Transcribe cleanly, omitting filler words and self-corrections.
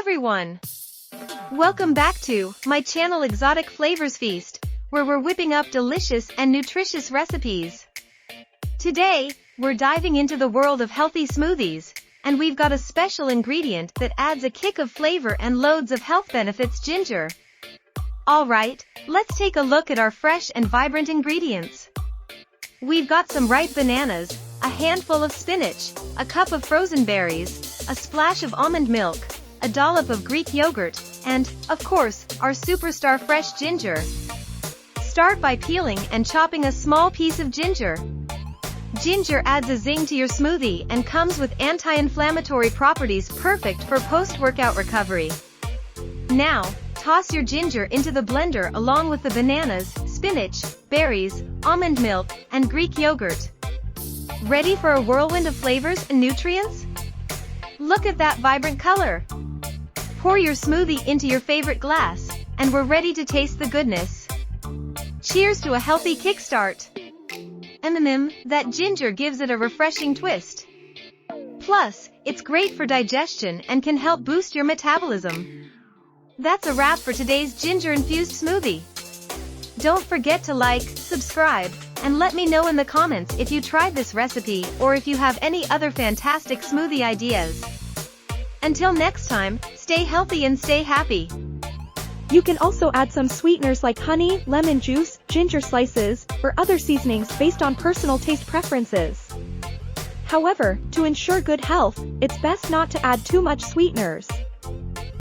everyone! Welcome back to my channel Exotic Flavors Feast, where we're whipping up delicious and nutritious recipes. Today, we're diving into the world of healthy smoothies, and we've got a special ingredient that adds a kick of flavor and loads of health benefits: ginger. Alright, let's take a look at our fresh and vibrant ingredients. We've got some ripe bananas, a handful of spinach, a cup of frozen berries, a splash of almond milk, a dollop of Greek yogurt, and, of course, our superstar fresh ginger. Start by peeling and chopping a small piece of ginger. Ginger adds a zing to your smoothie and comes with anti-inflammatory properties perfect for post-workout recovery. Now, toss your ginger into the blender along with the bananas, spinach, berries, almond milk, and Greek yogurt. Ready for a whirlwind of flavors and nutrients? Look at that vibrant color! Pour your smoothie into your favorite glass, and we're ready to taste the goodness. Cheers to a healthy kickstart! That ginger gives it a refreshing twist. Plus, it's great for digestion and can help boost your metabolism. That's a wrap for today's ginger-infused smoothie. Don't forget to like, subscribe, and let me know in the comments if you tried this recipe or if you have any other fantastic smoothie ideas. Until next time, stay healthy and stay happy. You can also add some sweeteners like honey, lemon juice, ginger slices, or other seasonings based on personal taste preferences. However, to ensure good health, it's best not to add too much sweeteners.